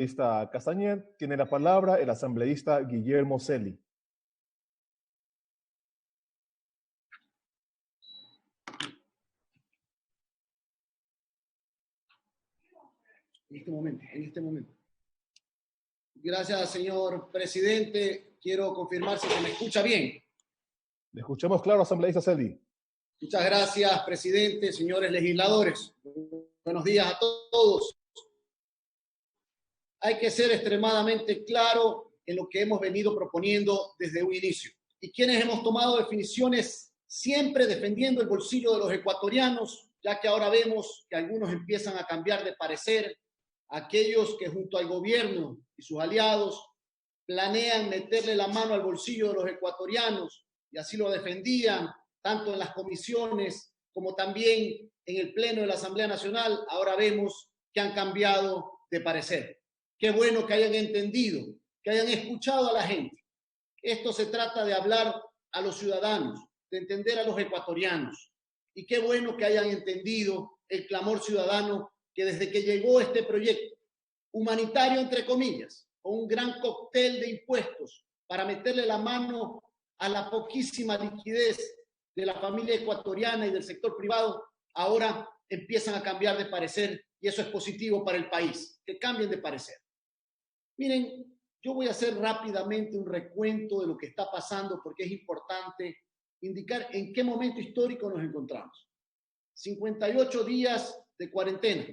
asambleísta Castañer. Tiene la palabra el asambleísta Guillermo Celi. En este momento. Gracias, señor presidente. Quiero confirmar si se me escucha bien. Le escuchamos claro, asambleísta Celi. Muchas gracias, presidente, señores legisladores. Buenos días a todos. Hay que ser extremadamente claro en lo que hemos venido proponiendo desde un inicio. Y quienes hemos tomado definiciones siempre defendiendo el bolsillo de los ecuatorianos, ya que ahora vemos que algunos empiezan a cambiar de parecer, aquellos que junto al gobierno y sus aliados planean meterle la mano al bolsillo de los ecuatorianos, y así lo defendían tanto en las comisiones como también en el Pleno de la Asamblea Nacional. Ahora vemos que han cambiado de parecer. Qué bueno que hayan entendido, que hayan escuchado a la gente. Esto se trata de hablar a los ciudadanos, de entender a los ecuatorianos. Y qué bueno que hayan entendido el clamor ciudadano que desde que llegó este proyecto, humanitario entre comillas, con un gran cóctel de impuestos para meterle la mano a la poquísima liquidez de la familia ecuatoriana y del sector privado, ahora empiezan a cambiar de parecer, y eso es positivo para el país, que cambien de parecer. Miren, yo voy a hacer rápidamente un recuento de lo que está pasando porque es importante indicar en qué momento histórico nos encontramos. 58 días de cuarentena.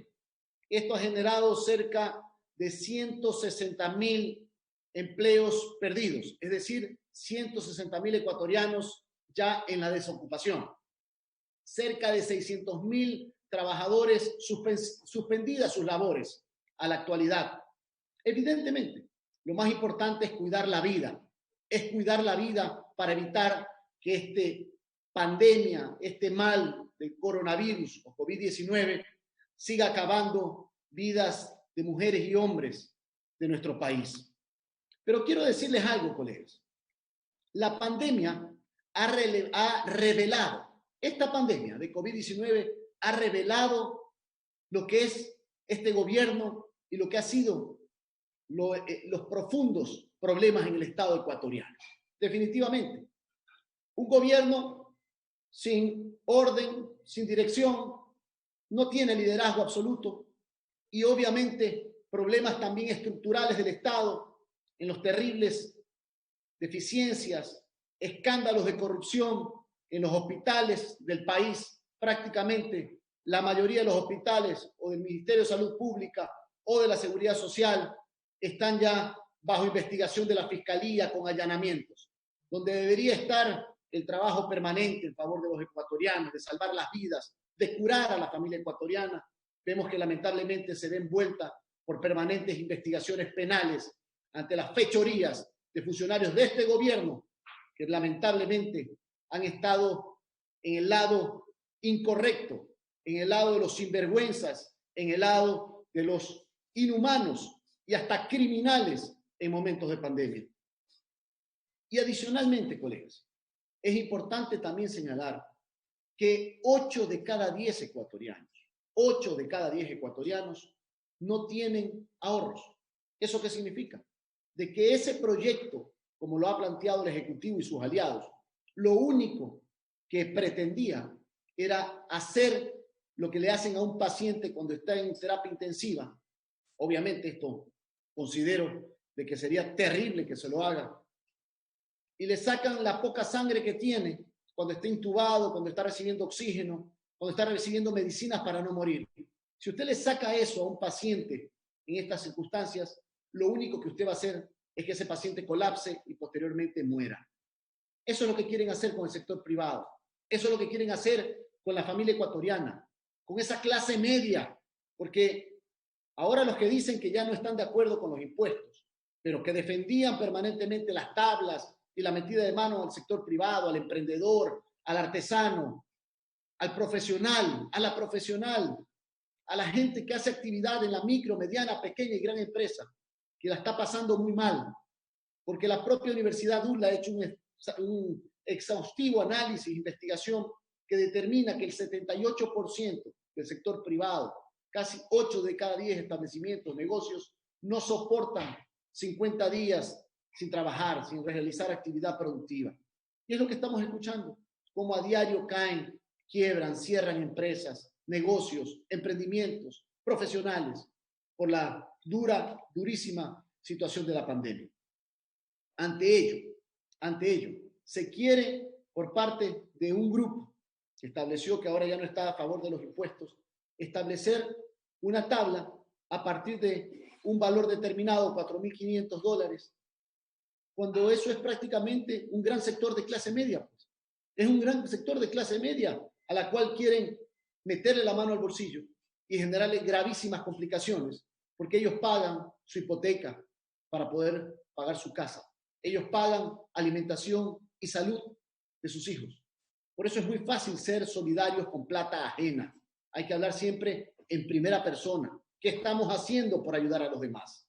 Esto ha generado cerca de 160.000 empleos perdidos, es decir, 160.000 ecuatorianos ya en la desocupación. Cerca de 600.000 trabajadores suspendidas sus labores a la actualidad. Evidentemente, lo más importante es cuidar la vida para evitar que esta pandemia, este mal del coronavirus o COVID-19 siga acabando vidas de mujeres y hombres de nuestro país. Pero quiero decirles algo, colegas. La pandemia ha revelado, esta pandemia de COVID-19 ha revelado lo que es este gobierno y lo que ha sido los profundos problemas en el Estado ecuatoriano. Definitivamente, un gobierno sin orden, sin dirección, no tiene liderazgo absoluto y obviamente problemas también estructurales del Estado en los terribles deficiencias, escándalos de corrupción en los hospitales del país. Prácticamente la mayoría de los hospitales o del Ministerio de Salud Pública o de la Seguridad Social están ya bajo investigación de la Fiscalía con allanamientos, donde debería estar el trabajo permanente en favor de los ecuatorianos, de salvar las vidas, de curar a la familia ecuatoriana. Vemos que lamentablemente se ve envuelta por permanentes investigaciones penales ante las fechorías de funcionarios de este gobierno que lamentablemente han estado en el lado incorrecto, en el lado de los sinvergüenzas, en el lado de los inhumanos y hasta criminales en momentos de pandemia. Y adicionalmente, colegas, es importante también señalar que 8 de cada 10 ecuatorianos no tienen ahorros. ¿Eso qué significa? De que ese proyecto, como lo ha planteado el Ejecutivo y sus aliados, lo único que pretendía era hacer lo que le hacen a un paciente cuando está en terapia intensiva. Obviamente esto considero de que sería terrible que se lo haga. Y le sacan la poca sangre que tiene cuando está intubado, cuando está recibiendo oxígeno, cuando está recibiendo medicinas para no morir. Si usted le saca eso a un paciente en estas circunstancias, lo único que usted va a hacer es que ese paciente colapse y posteriormente muera. Eso es lo que quieren hacer con el sector privado. Eso es lo que quieren hacer con la familia ecuatoriana, con esa clase media, porque ahora los que dicen que ya no están de acuerdo con los impuestos, pero que defendían permanentemente las tablas y la metida de mano al sector privado, al emprendedor, al artesano, al profesional, a la profesional, a la gente que hace actividad en la micro, mediana, pequeña y gran empresa, que la está pasando muy mal, porque la propia Universidad ULA ha hecho un exhaustivo análisis e investigación que determina que el 78% del sector privado, casi 8 de cada 10 establecimientos, negocios, no soportan 50 días sin trabajar, sin realizar actividad productiva. Y es lo que estamos escuchando, cómo a diario caen, quiebran, cierran empresas, negocios, emprendimientos, profesionales, por la durísima situación de la pandemia. Ante ello, se quiere por parte de un grupo que estableció que ahora ya no está a favor de los impuestos, establecer una tabla a partir de un valor determinado, $4.500, cuando eso es prácticamente un gran sector de clase media. Pues. Es un gran sector de clase media a la cual quieren meterle la mano al bolsillo y generarle gravísimas complicaciones, porque ellos pagan su hipoteca para poder pagar su casa. Ellos pagan alimentación y salud de sus hijos. Por eso es muy fácil ser solidarios con plata ajena. Hay que hablar siempre en primera persona. ¿Qué estamos haciendo por ayudar a los demás?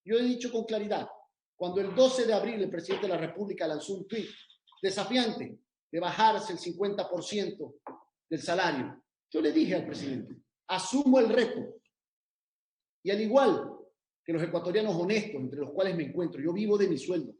Yo he dicho con claridad, cuando el 12 de abril el presidente de la República lanzó un tuit desafiante de bajarse el 50% del salario, yo le dije al presidente, asumo el reto. Y al igual que los ecuatorianos honestos, entre los cuales me encuentro, yo vivo de mi sueldo.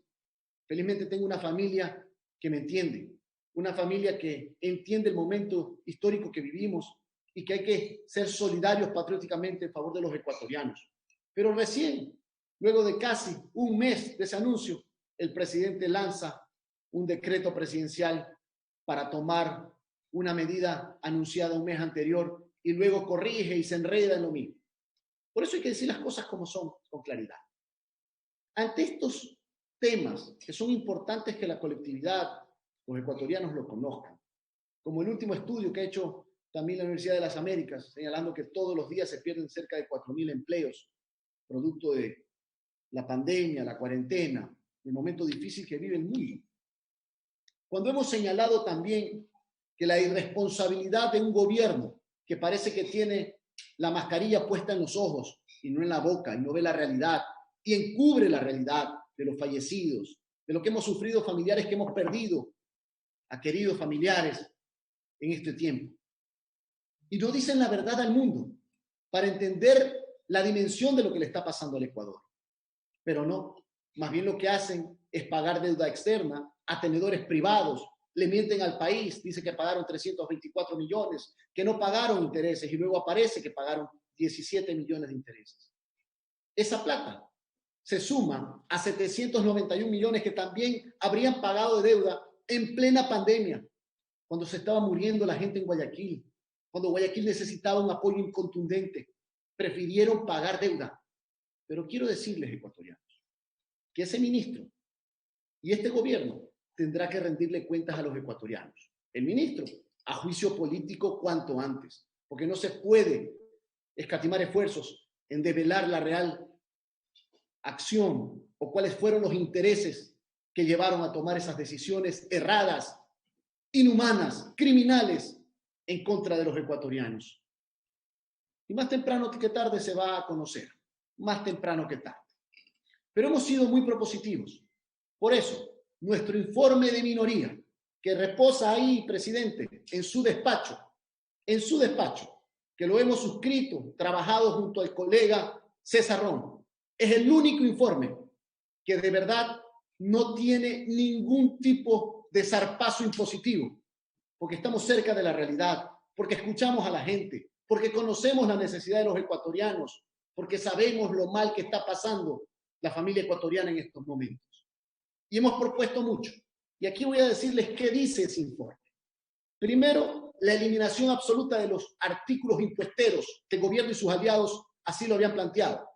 Felizmente tengo una familia que me entiende, una familia que entiende el momento histórico que vivimos y que hay que ser solidarios patrióticamente en favor de los ecuatorianos. Pero recién, luego de casi un mes de ese anuncio, el presidente lanza un decreto presidencial para tomar una medida anunciada un mes anterior y luego corrige y se enreda en lo mismo. Por eso hay que decir las cosas como son, con claridad. Ante estos temas que son importantes que la colectividad, los ecuatorianos lo conozcan, como el último estudio que ha hecho también la Universidad de las Américas, señalando que todos los días se pierden cerca de 4.000 empleos, producto de la pandemia, la cuarentena, el momento difícil que vive el mundo. Cuando hemos señalado también que la irresponsabilidad de un gobierno que parece que tiene la mascarilla puesta en los ojos y no en la boca, y no ve la realidad, y encubre la realidad de los fallecidos, de lo que hemos sufrido familiares que hemos perdido a queridos familiares en este tiempo. Y no dicen la verdad al mundo para entender la dimensión de lo que le está pasando al Ecuador. Pero no, más bien lo que hacen es pagar deuda externa a tenedores privados, le mienten al país, dice que pagaron 324 millones, que no pagaron intereses y luego aparece que pagaron 17 millones de intereses. Esa plata se suma a 791 millones que también habrían pagado de deuda en plena pandemia, cuando se estaba muriendo la gente en Guayaquil, cuando Guayaquil necesitaba un apoyo contundente. Prefirieron pagar deuda. Pero quiero decirles, ecuatorianos, que ese ministro y este gobierno tendrá que rendirle cuentas a los ecuatorianos. El ministro, a juicio político cuanto antes, porque no se puede escatimar esfuerzos en develar la real acción o cuáles fueron los intereses que llevaron a tomar esas decisiones erradas, inhumanas, criminales en contra de los ecuatorianos. Y más temprano que tarde se va a conocer, más temprano que tarde. Pero hemos sido muy propositivos. Por eso, nuestro informe de minoría, que reposa ahí, presidente, en su despacho, que lo hemos suscrito, trabajado junto al colega César Ron, es el único informe que de verdad no tiene ningún tipo de zarpazo impositivo, porque estamos cerca de la realidad, porque escuchamos a la gente, porque conocemos la necesidad de los ecuatorianos, porque sabemos lo mal que está pasando la familia ecuatoriana en estos momentos. Y hemos propuesto mucho. Y aquí voy a decirles qué dice ese informe. Primero, la eliminación absoluta de los artículos impuesteros que el gobierno y sus aliados así lo habían planteado.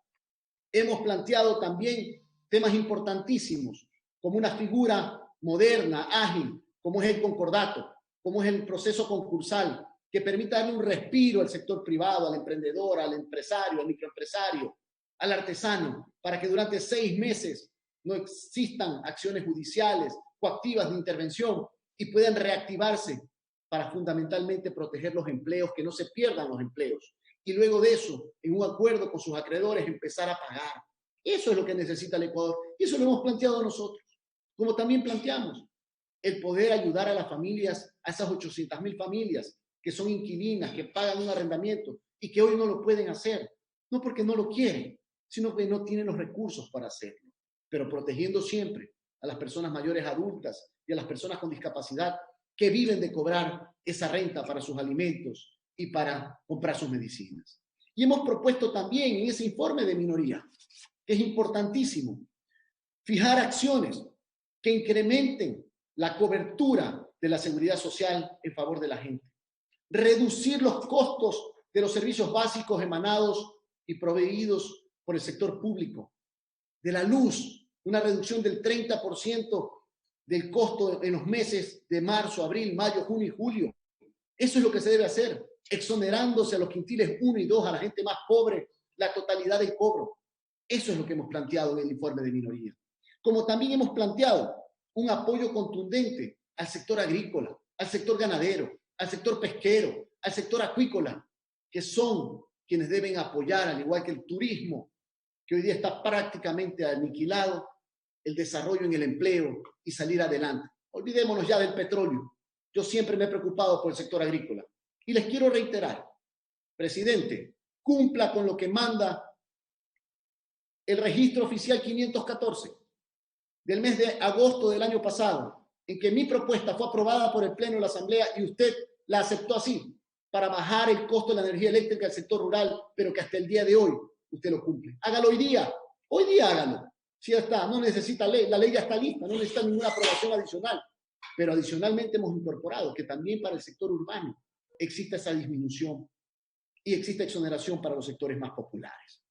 Hemos planteado también temas importantísimos, como una figura moderna, ágil, como es el concordato, como es el proceso concursal, que permita darle un respiro al sector privado, al emprendedor, al empresario, al microempresario, al artesano, para que durante 6 meses no existan acciones judiciales, coactivas de intervención y puedan reactivarse para fundamentalmente proteger los empleos, que no se pierdan los empleos. Y luego de eso, en un acuerdo con sus acreedores, empezar a pagar. Eso es lo que necesita el Ecuador. Y eso lo hemos planteado nosotros. Como también planteamos el poder ayudar a las familias, a esas 800.000 familias que son inquilinas, que pagan un arrendamiento y que hoy no lo pueden hacer. No porque no lo quieren, sino que no tienen los recursos para hacerlo, pero protegiendo siempre a las personas mayores adultas y a las personas con discapacidad que viven de cobrar esa renta para sus alimentos y para comprar sus medicinas. Y hemos propuesto también en ese informe de minoría, que es importantísimo, fijar acciones que incrementen la cobertura de la seguridad social en favor de la gente, reducir los costos de los servicios básicos emanados y proveídos por el sector público, de la luz, una reducción del 30% del costo en los meses de marzo, abril, mayo, junio y julio. Eso es lo que se debe hacer, exonerándose a los quintiles 1 y 2, a la gente más pobre, la totalidad del cobro. Eso es lo que hemos planteado en el informe de minoría. Como también hemos planteado un apoyo contundente al sector agrícola, al sector ganadero, al sector pesquero, al sector acuícola, que son quienes deben apoyar, al igual que el turismo, que hoy día está prácticamente aniquilado, el desarrollo en el empleo y salir adelante. Olvidémonos ya del petróleo. Yo siempre me he preocupado por el sector agrícola. Y les quiero reiterar, presidente, cumpla con lo que manda el registro oficial 514 del mes de agosto del año pasado, en que mi propuesta fue aprobada por el Pleno de la Asamblea y usted la aceptó así, para bajar el costo de la energía eléctrica al sector rural, pero que hasta el día de hoy usted lo cumple. Hágalo hoy día hágalo. Sí, ya está, no necesita ley, la ley ya está lista, no necesita ninguna aprobación adicional. Pero adicionalmente hemos incorporado que también para el sector urbano existe esa disminución y existe exoneración para los sectores más populares.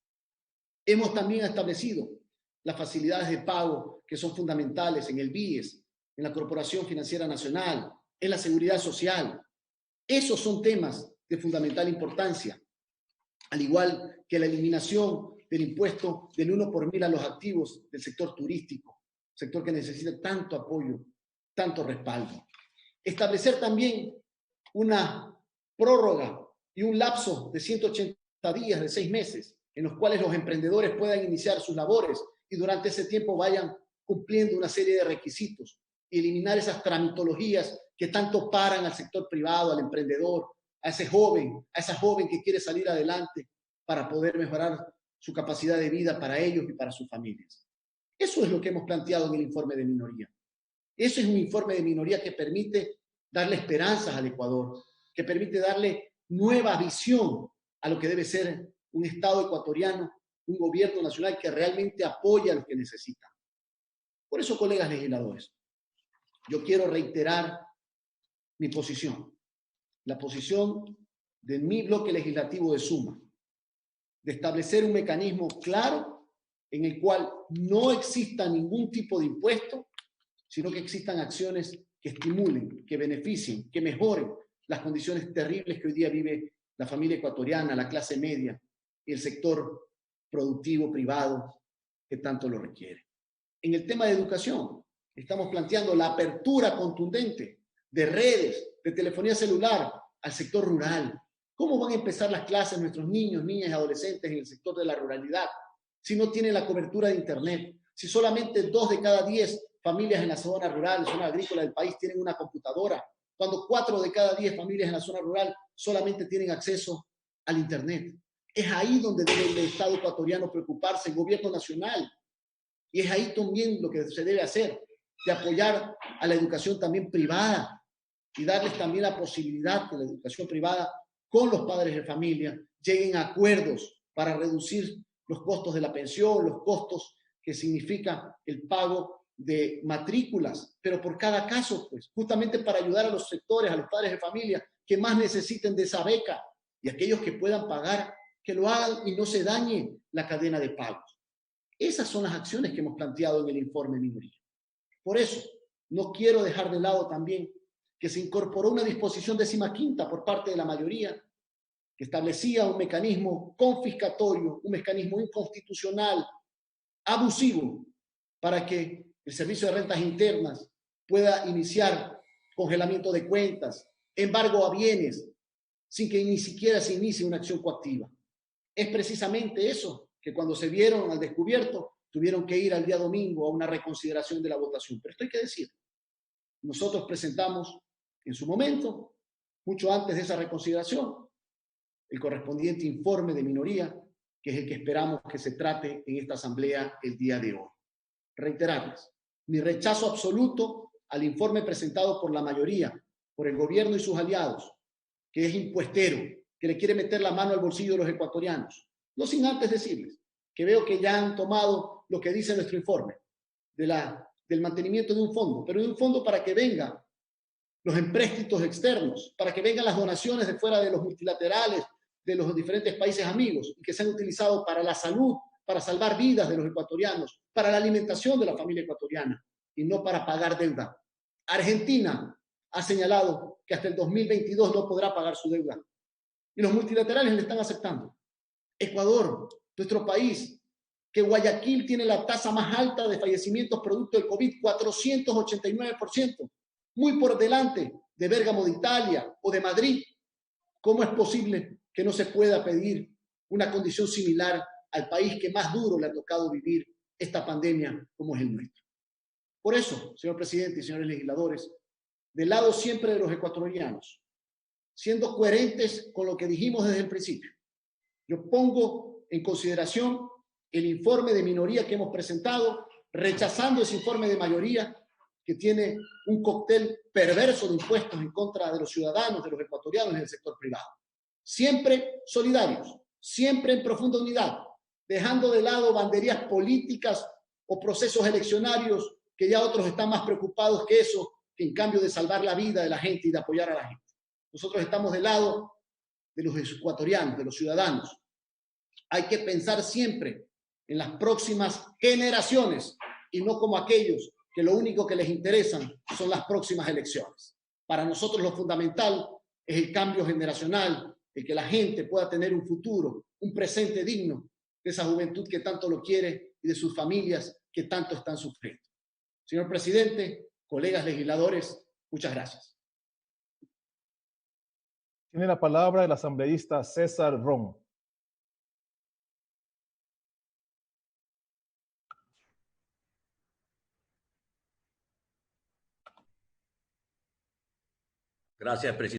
Hemos también establecido las facilidades de pago que son fundamentales en el BIES, en la Corporación Financiera Nacional, en la Seguridad Social. Esos son temas de fundamental importancia, al igual que la eliminación del impuesto del 1 por 1000 a los activos del sector turístico, sector que necesita tanto apoyo, tanto respaldo. Establecer también una prórroga y un lapso de 180 días, de 6 meses, en los cuales los emprendedores puedan iniciar sus labores y durante ese tiempo vayan cumpliendo una serie de requisitos y eliminar esas tramitologías que tanto paran al sector privado, al emprendedor, a ese joven, a esa joven que quiere salir adelante para poder mejorar su capacidad de vida para ellos y para sus familias. Eso es lo que hemos planteado en el informe de minoría. Ese es un informe de minoría que permite darle esperanzas al Ecuador, que permite darle nueva visión a lo que debe ser un Estado ecuatoriano, un gobierno nacional que realmente apoya a los que necesitan. Por eso, colegas legisladores, yo quiero reiterar mi posición, la posición de mi bloque legislativo de Suma, de establecer un mecanismo claro en el cual no exista ningún tipo de impuesto, sino que existan acciones que estimulen, que beneficien, que mejoren las condiciones terribles que hoy día vive la familia ecuatoriana, la clase media y el sector productivo privado que tanto lo requiere. En el tema de educación, estamos planteando la apertura contundente de redes, de telefonía celular al sector rural. ¿Cómo van a empezar las clases nuestros niños, niñas y adolescentes en el sector de la ruralidad si no tienen la cobertura de Internet? Si solamente 2 de cada 10 familias en la zona rural, zona agrícola del país tienen una computadora, cuando 4 de cada 10 familias en la zona rural solamente tienen acceso al Internet. Es ahí donde debe el Estado ecuatoriano preocuparse, el gobierno nacional. Y es ahí también lo que se debe hacer, de apoyar a la educación también privada y darles también la posibilidad que la educación privada con los padres de familia lleguen a acuerdos para reducir los costos de la pensión, los costos que significa el pago de matrículas, pero por cada caso, pues, justamente para ayudar a los sectores, a los padres de familia que más necesiten de esa beca y aquellos que puedan pagar, que lo hagan y no se dañe la cadena de pagos. Esas son las acciones que hemos planteado en el informe minoría. Por eso, no quiero dejar de lado también que se incorporó una disposición 15ª por parte de la mayoría que establecía un mecanismo confiscatorio, un mecanismo inconstitucional, abusivo, para que el Servicio de Rentas Internas pueda iniciar congelamiento de cuentas, embargo a bienes, sin que ni siquiera se inicie una acción coactiva. Es precisamente eso que cuando se vieron al descubierto tuvieron que ir al día domingo a una reconsideración de la votación. Pero esto hay que decir, nosotros presentamos en su momento, mucho antes de esa reconsideración, el correspondiente informe de minoría que es el que esperamos que se trate en esta asamblea el día de hoy. Reiterarles mi rechazo absoluto al informe presentado por la mayoría, por el gobierno y sus aliados, que es impuestero, que le quiere meter la mano al bolsillo de los ecuatorianos. No sin antes decirles que veo que ya han tomado lo que dice nuestro informe del mantenimiento de un fondo, pero de un fondo para que vengan los empréstitos externos, para que vengan las donaciones de fuera de los multilaterales, de los diferentes países amigos, y que sean utilizados para la salud, para salvar vidas de los ecuatorianos, para la alimentación de la familia ecuatoriana, y no para pagar deuda. Argentina ha señalado que hasta el 2022 no podrá pagar su deuda, y los multilaterales le están aceptando. Ecuador, nuestro país, que Guayaquil tiene la tasa más alta de fallecimientos producto del COVID, 489%, muy por delante de Bérgamo de Italia o de Madrid. ¿Cómo es posible que no se pueda pedir una condición similar al país que más duro le ha tocado vivir esta pandemia como es el nuestro? Por eso, señor presidente y señores legisladores, del lado siempre de los ecuatorianos, siendo coherentes con lo que dijimos desde el principio, yo pongo en consideración el informe de minoría que hemos presentado, rechazando ese informe de mayoría que tiene un cóctel perverso de impuestos en contra de los ciudadanos, de los ecuatorianos y del sector privado. Siempre solidarios, siempre en profunda unidad, dejando de lado banderías políticas o procesos eleccionarios que ya otros están más preocupados que eso, que en cambio de salvar la vida de la gente y de apoyar a la gente. Nosotros estamos del lado de los ecuatorianos, de los ciudadanos. Hay que pensar siempre en las próximas generaciones y no como aquellos que lo único que les interesan son las próximas elecciones. Para nosotros lo fundamental es el cambio generacional, el que la gente pueda tener un futuro, un presente digno de esa juventud que tanto lo quiere y de sus familias que tanto están sufriendo. Señor presidente, colegas legisladores, muchas gracias. Tiene la palabra el asambleísta César Ron. Gracias, presidente.